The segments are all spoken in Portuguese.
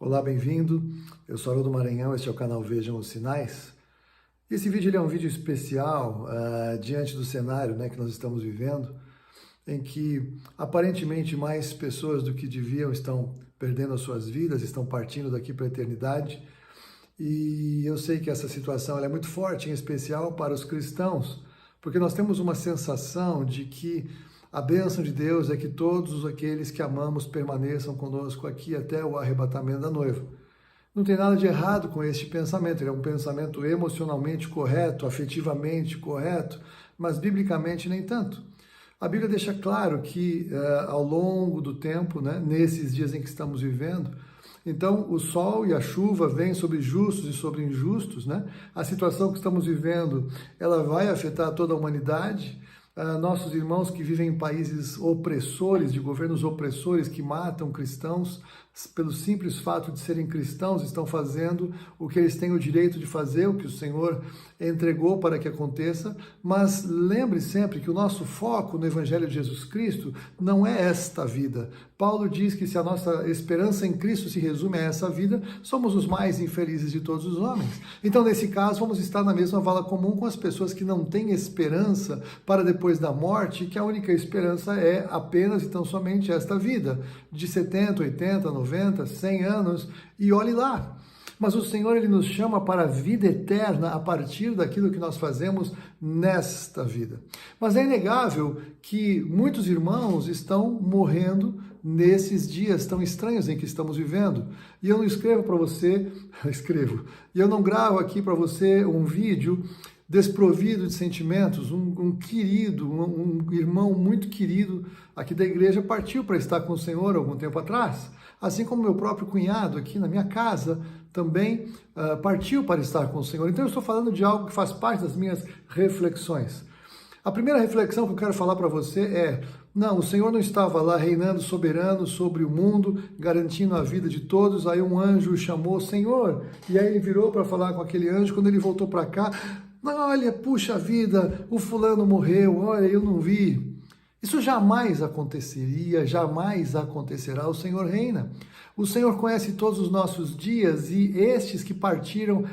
Olá, bem-vindo. Eu sou Haroldo Maranhão, este é o canal Vejam os Sinais. Esse vídeo é um vídeo especial diante do cenário que nós estamos vivendo, em que aparentemente mais pessoas do que deviam estão perdendo as suas vidas, estão partindo daqui para a eternidade. E eu sei que essa situação ela é muito forte, em especial para os cristãos, porque nós temos uma sensação de que a bênção de Deus é que todos aqueles que amamos permaneçam conosco aqui até o arrebatamento da noiva. Não tem nada de errado com este pensamento, ele é um pensamento emocionalmente correto, afetivamente correto, mas biblicamente nem tanto. A Bíblia deixa claro que ao longo do tempo, nesses dias em que estamos vivendo, então o sol e a chuva vêm sobre justos e sobre injustos, A situação que estamos vivendo, ela vai afetar toda a humanidade. Nossos irmãos que vivem em países opressores, de governos opressores que matam cristãos, pelo simples fato de serem cristãos, estão fazendo o que eles têm o direito de fazer, o que o Senhor entregou para que aconteça, mas lembre sempre que o nosso foco no Evangelho de Jesus Cristo não é esta vida. Paulo diz que se a nossa esperança em Cristo se resume a essa vida, somos os mais infelizes de todos os homens. Então, nesse caso, vamos estar na mesma vala comum com as pessoas que não têm esperança para depois da morte, que a única esperança é apenas e tão somente esta vida, de 70, 80, 90, 100 anos, e olhe lá. Mas o Senhor, Ele nos chama para a vida eterna a partir daquilo que nós fazemos nesta vida. Mas é inegável que muitos irmãos estão morrendo nesses dias tão estranhos em que estamos vivendo. E eu não escrevo para você, e eu não gravo aqui para você um vídeo desprovido de sentimentos. Um irmão muito querido aqui da igreja partiu para estar com o Senhor algum tempo atrás, assim como meu próprio cunhado aqui na minha casa também partiu para estar com o Senhor. Então eu estou falando de algo que faz parte das minhas reflexões. A primeira reflexão que eu quero falar para você é: não, o Senhor não estava lá reinando soberano sobre o mundo, garantindo a vida de todos. Aí um anjo o chamou, Senhor, e aí ele virou para falar com aquele anjo. Quando ele voltou para cá, olha, puxa vida, o fulano morreu, olha, eu não vi. Isso jamais aconteceria, jamais acontecerá. O Senhor reina. O Senhor conhece todos os nossos dias, e estes que partiram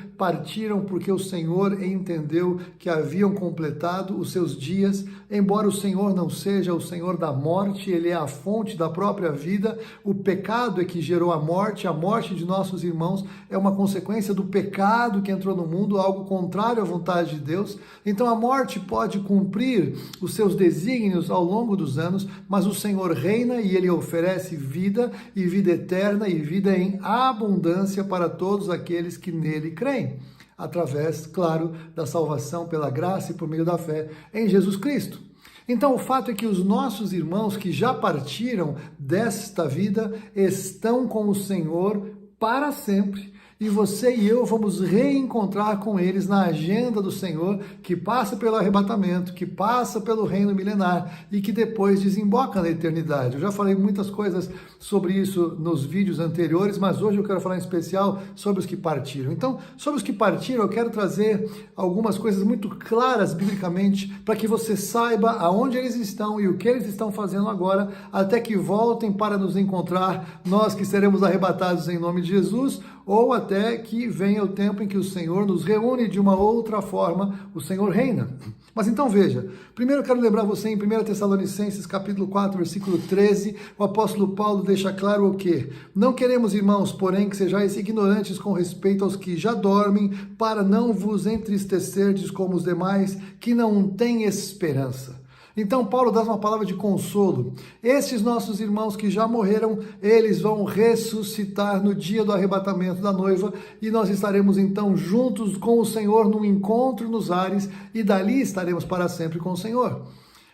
porque o Senhor entendeu que haviam completado os seus dias. Embora o Senhor não seja o Senhor da morte, Ele é a fonte da própria vida. O pecado é que gerou a morte de nossos irmãos é uma consequência do pecado que entrou no mundo, algo contrário à vontade de Deus. Então a morte pode cumprir os seus desígnios ao longo dos anos, mas o Senhor reina e Ele oferece vida e vida eterna e vida em abundância para todos aqueles que nele creem, através, claro, da salvação pela graça e por meio da fé em Jesus Cristo. Então, o fato é que os nossos irmãos que já partiram desta vida estão com o Senhor para sempre. E você e eu vamos reencontrar com eles na agenda do Senhor, que passa pelo arrebatamento, que passa pelo reino milenar e que depois desemboca na eternidade. Eu já falei muitas coisas sobre isso nos vídeos anteriores, mas hoje eu quero falar em especial sobre os que partiram. Então, sobre os que partiram, eu quero trazer algumas coisas muito claras biblicamente para que você saiba aonde eles estão e o que eles estão fazendo agora, até que voltem para nos encontrar, nós que seremos arrebatados em nome de Jesus, ou até que venha o tempo em que o Senhor nos reúne de uma outra forma, o Senhor reina. Mas então veja, primeiro eu quero lembrar você em 1 Tessalonicenses capítulo 4, versículo 13, o apóstolo Paulo deixa claro o quê? Não queremos, irmãos, porém, que sejais ignorantes com respeito aos que já dormem, para não vos entristecerdes como os demais, que não têm esperança. Então Paulo dá uma palavra de consolo. Estes nossos irmãos que já morreram, eles vão ressuscitar no dia do arrebatamento da noiva, e nós estaremos então juntos com o Senhor num encontro nos ares, e dali estaremos para sempre com o Senhor.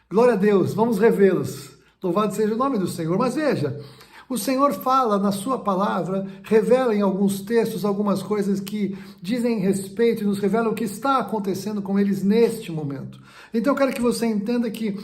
Glória a Deus, vamos revê-los. Louvado seja o nome do Senhor. Mas veja, o Senhor fala na sua palavra, revela em alguns textos algumas coisas que dizem respeito e nos revelam o que está acontecendo com eles neste momento. Então eu quero que você entenda que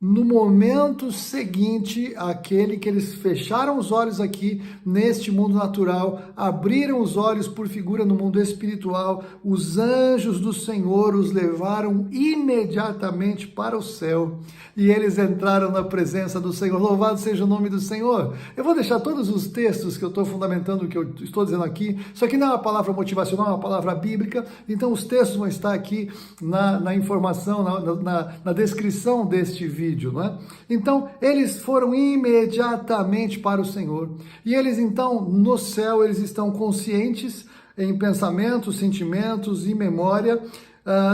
no momento seguinte àquele que eles fecharam os olhos aqui neste mundo natural, abriram os olhos por figura no mundo espiritual, os anjos do Senhor os levaram imediatamente para o céu e eles entraram na presença do Senhor. Louvado seja o nome do Senhor. Eu vou deixar todos os textos que eu estou fundamentando, o que eu estou dizendo aqui. Isso aqui não é uma palavra motivacional, é uma palavra bíblica, então os textos vão estar aqui na informação, na descrição deste vídeo, não é? Então, eles foram imediatamente para o Senhor. E eles, então, no céu, eles estão conscientes em pensamentos, sentimentos e memória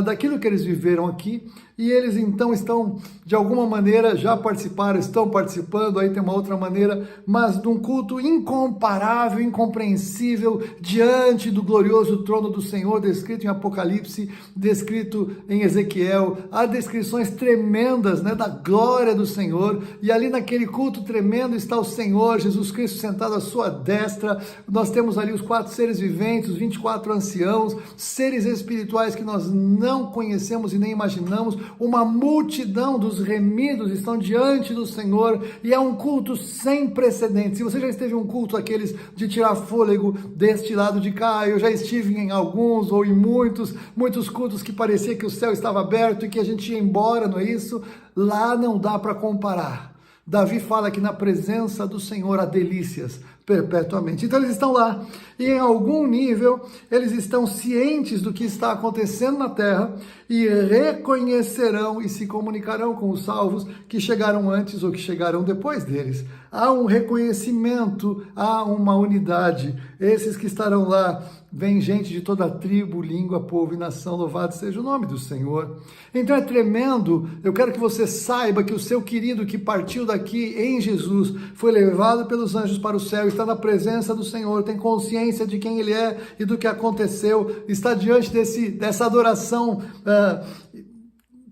daquilo que eles viveram aqui. E eles, então, estão, de alguma maneira, já participaram, estão participando, aí tem uma outra maneira, mas de um culto incomparável, incompreensível, diante do glorioso trono do Senhor, descrito em Apocalipse, descrito em Ezequiel. Há descrições tremendas, né, da glória do Senhor, e ali naquele culto tremendo está o Senhor, Jesus Cristo sentado à sua destra. Nós temos ali os 4 seres viventes, os 24 anciãos, seres espirituais que nós não conhecemos e nem imaginamos. Uma multidão dos remidos estão diante do Senhor e é um culto sem precedentes. Se você já esteve em um culto aqueles de tirar fôlego deste lado de cá, eu já estive em alguns ou em muitos cultos que parecia que o céu estava aberto e que a gente ia embora, não é isso? Lá não dá para comparar. Davi fala que na presença do Senhor há delícias perpetuamente. Então eles estão lá e em algum nível eles estão cientes do que está acontecendo na terra e reconhecerão e se comunicarão com os salvos que chegaram antes ou que chegaram depois deles. Há um reconhecimento, há uma unidade. Esses que estarão lá, vem gente de toda tribo, língua, povo e nação, louvado seja o nome do Senhor. Então é tremendo. Eu quero que você saiba que o seu querido que partiu daqui em Jesus foi levado pelos anjos para o céu, está na presença do Senhor, tem consciência de quem ele é e do que aconteceu, está diante dessa adoração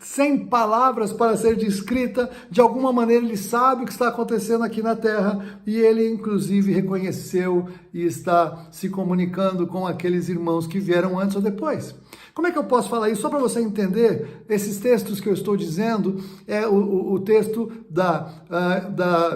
sem palavras para ser descrita. De alguma maneira ele sabe o que está acontecendo aqui na terra e ele inclusive reconheceu e está se comunicando com aqueles irmãos que vieram antes ou depois. Como é que eu posso falar isso? Só para você entender, esses textos que eu estou dizendo é o texto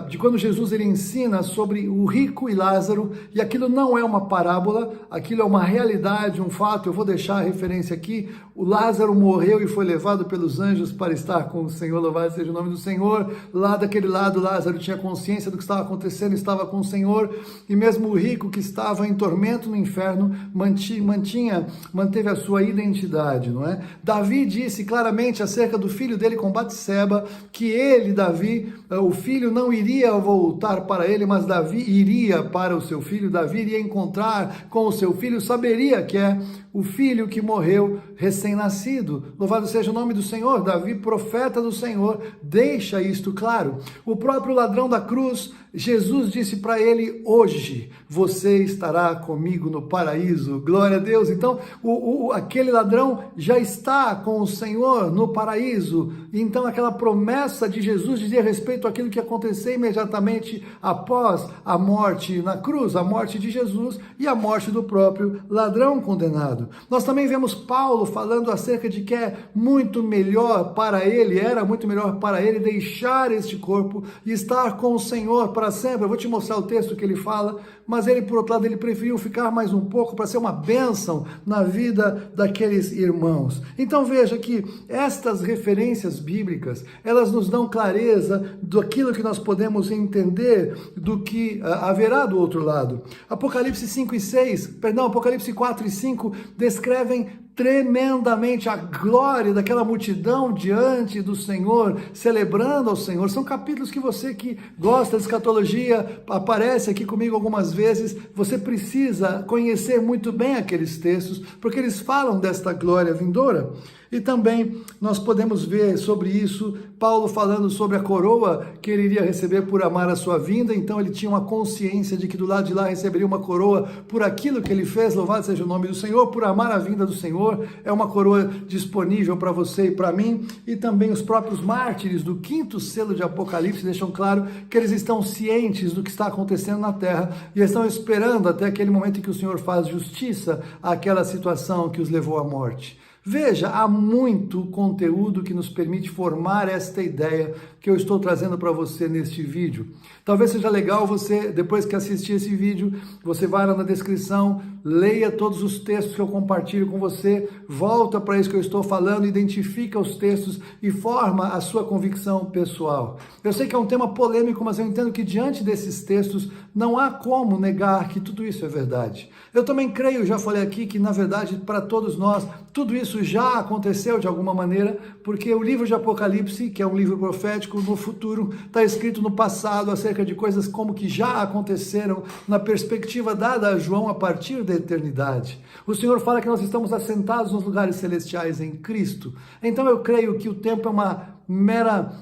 de quando Jesus ele ensina sobre o rico e Lázaro, e aquilo não é uma parábola, aquilo é uma realidade, um fato. Eu vou deixar a referência aqui. O Lázaro morreu e foi levado pelos anjos para estar com o Senhor, louvado seja o nome do Senhor. Lá daquele lado, Lázaro tinha consciência do que estava acontecendo, estava com o Senhor, e mesmo o rico que estava em tormento no inferno, manteve a sua identidade, não é? Davi disse claramente acerca do filho dele com Batseba, que ele, Davi, o filho não iria voltar para ele, mas Davi iria para o seu filho, Davi iria encontrar com o seu filho, saberia que é o filho que morreu recém-nascido. Louvado seja o nome do Senhor. Davi, profeta do Senhor, deixa isto claro. O próprio ladrão da cruz, Jesus disse para ele: hoje você estará comigo no paraíso. Glória a Deus. Então, aquele ladrão já está com o Senhor no paraíso. Então, aquela promessa de Jesus dizia respeito àquilo que aconteceu imediatamente após a morte na cruz, a morte de Jesus e a morte do próprio ladrão condenado. Nós também vemos Paulo falando acerca de que é muito melhor para ele, era muito melhor para ele deixar este corpo e estar com o Senhor para sempre. Eu vou te mostrar o texto que ele fala, mas ele, por outro lado, ele preferiu ficar mais um pouco para ser uma bênção na vida daqueles irmãos. Então veja que estas referências bíblicas, elas nos dão clareza daquilo que nós podemos entender do que haverá do outro lado. Apocalipse 4 e 5 descrevem tremendamente a glória daquela multidão diante do Senhor, celebrando ao Senhor. São capítulos que você que gosta de escatologia, aparece aqui comigo algumas vezes, você precisa conhecer muito bem aqueles textos, porque eles falam desta glória vindoura. E também nós podemos ver sobre isso, Paulo falando sobre a coroa que ele iria receber por amar a sua vinda. Então ele tinha uma consciência de que do lado de lá receberia uma coroa por aquilo que ele fez, louvado seja o nome do Senhor, por amar a vinda do Senhor. É uma coroa disponível para você e para mim. E também os próprios mártires do 5º selo de Apocalipse deixam claro que eles estão cientes do que está acontecendo na terra e estão esperando até aquele momento em que o Senhor faz justiça àquela situação que os levou à morte. Veja, há muito conteúdo que nos permite formar esta ideia que eu estou trazendo para você neste vídeo. Talvez seja legal você, depois que assistir esse vídeo, você vai lá na descrição, leia todos os textos que eu compartilho com você, volta para isso que eu estou falando, identifica os textos e forma a sua convicção pessoal. Eu sei que é um tema polêmico, mas eu entendo que diante desses textos não há como negar que tudo isso é verdade. Eu também creio, já falei aqui, que na verdade para todos nós, tudo isso já aconteceu de alguma maneira, porque o livro de Apocalipse, que é um livro profético, no futuro está escrito no passado acerca de coisas como que já aconteceram na perspectiva dada a João a partir da eternidade. O Senhor fala que nós estamos assentados nos lugares celestiais em Cristo. Então eu creio que o tempo é uma mera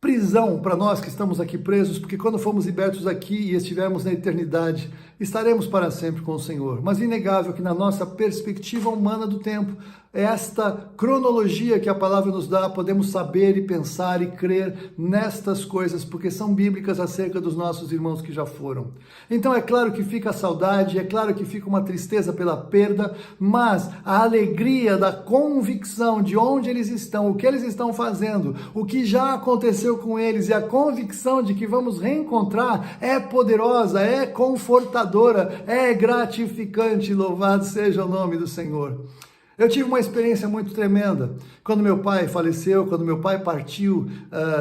prisão para nós que estamos aqui presos, porque quando fomos libertos aqui e estivermos na eternidade, estaremos para sempre com o Senhor. Mas inegável que na nossa perspectiva humana do tempo, esta cronologia que a palavra nos dá, podemos saber e pensar e crer nestas coisas, porque são bíblicas acerca dos nossos irmãos que já foram. Então é claro que fica a saudade, é claro que fica uma tristeza pela perda, mas a alegria da convicção de onde eles estão, o que eles estão fazendo, o que já aconteceu com eles e a convicção de que vamos reencontrar é poderosa, é confortadora, é gratificante. Louvado seja o nome do Senhor. Eu tive uma experiência muito tremenda quando meu pai faleceu, quando meu pai partiu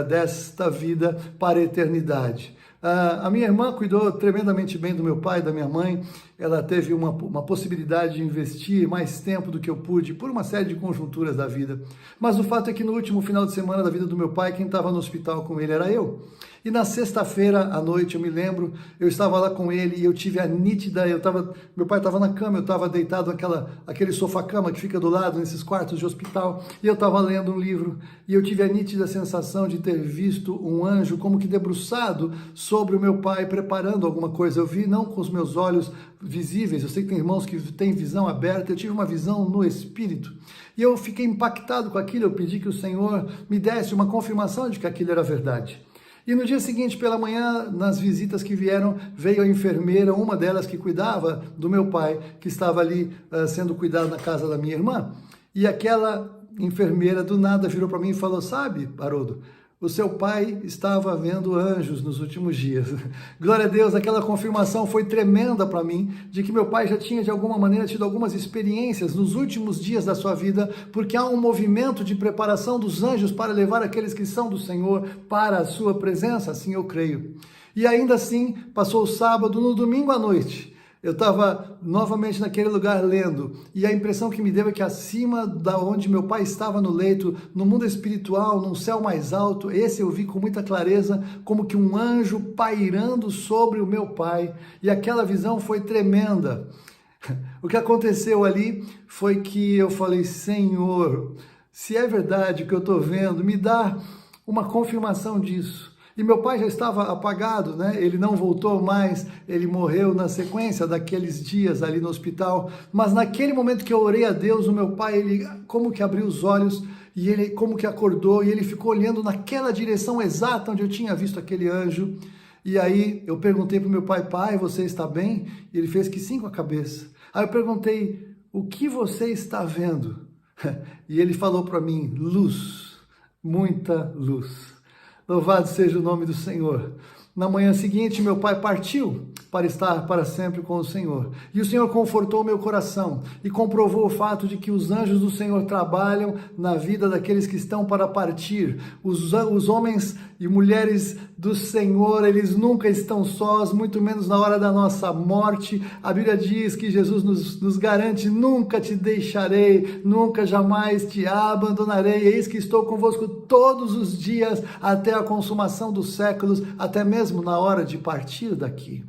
desta vida para a eternidade. A minha irmã cuidou tremendamente bem do meu pai e da minha mãe. Ela teve uma possibilidade de investir mais tempo do que eu pude, por uma série de conjunturas da vida. Mas o fato é que no último final de semana da vida do meu pai, quem estava no hospital com ele era eu. E na sexta-feira à noite, eu me lembro, eu estava lá com ele e eu tive a nítida, meu pai estava na cama, eu estava deitado naquele sofá-cama que fica do lado, nesses quartos de hospital, e eu estava lendo um livro, e eu tive a nítida sensação de ter visto um anjo como que debruçado sobre o meu pai, preparando alguma coisa. Eu vi não com os meus olhos visíveis, eu sei que tem irmãos que têm visão aberta, eu tive uma visão no Espírito, e eu fiquei impactado com aquilo. Eu pedi que o Senhor me desse uma confirmação de que aquilo era verdade. E no dia seguinte, pela manhã, nas visitas que vieram, veio a enfermeira, uma delas que cuidava do meu pai, que estava ali sendo cuidado na casa da minha irmã. E aquela enfermeira do nada virou para mim e falou: sabe, Haroldo, o seu pai estava vendo anjos nos últimos dias. Glória a Deus, aquela confirmação foi tremenda para mim, de que meu pai já tinha de alguma maneira tido algumas experiências nos últimos dias da sua vida, porque há um movimento de preparação dos anjos para levar aqueles que são do Senhor para a sua presença, assim eu creio. E ainda assim, passou o sábado, no domingo à noite, eu estava novamente naquele lugar lendo, e a impressão que me deu é que acima da onde meu pai estava no leito, no mundo espiritual, num céu mais alto, esse eu vi com muita clareza, como que um anjo pairando sobre o meu pai, e aquela visão foi tremenda. O que aconteceu ali foi que eu falei: Senhor, se é verdade o que eu estou vendo, me dá uma confirmação disso. E meu pai já estava apagado, né? Ele não voltou mais, ele morreu na sequência daqueles dias ali no hospital. Mas naquele momento que eu orei a Deus, o meu pai, ele como que abriu os olhos e ele como que acordou e ele ficou olhando naquela direção exata onde eu tinha visto aquele anjo. E aí eu perguntei para o meu pai: pai, você está bem? E ele fez que sim com a cabeça. Aí eu perguntei: o que você está vendo? E ele falou para mim: luz, muita luz. Louvado seja o nome do Senhor. Na manhã seguinte, meu pai partiu para estar para sempre com o Senhor. E o Senhor confortou meu coração e comprovou o fato de que os anjos do Senhor trabalham na vida daqueles que estão para partir. Os homens e mulheres do Senhor, eles nunca estão sós, muito menos na hora da nossa morte. A Bíblia diz que Jesus nos garante: nunca te deixarei, nunca jamais te abandonarei. Eis que estou convosco todos os dias até a consumação dos séculos, até mesmo na hora de partir daqui.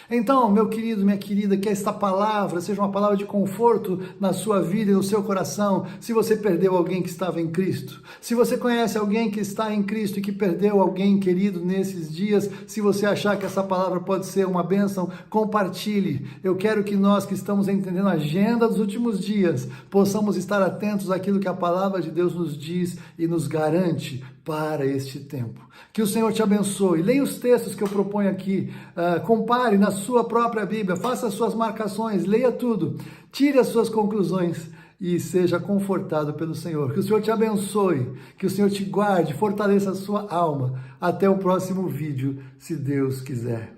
Então, meu querido, minha querida, que esta palavra seja uma palavra de conforto na sua vida e no seu coração. Se você perdeu alguém que estava em Cristo, se você conhece alguém que está em Cristo e que perdeu alguém querido nesses dias, se você achar que essa palavra pode ser uma bênção, compartilhe. Eu quero que nós que estamos entendendo a agenda dos últimos dias, possamos estar atentos àquilo que a palavra de Deus nos diz e nos garante para este tempo. Que o Senhor te abençoe. Leia os textos que eu proponho aqui, compare na sua própria Bíblia, faça as suas marcações, leia tudo, tire as suas conclusões e seja confortado pelo Senhor. Que o Senhor te abençoe, que o Senhor te guarde, fortaleça a sua alma. Até o próximo vídeo, se Deus quiser.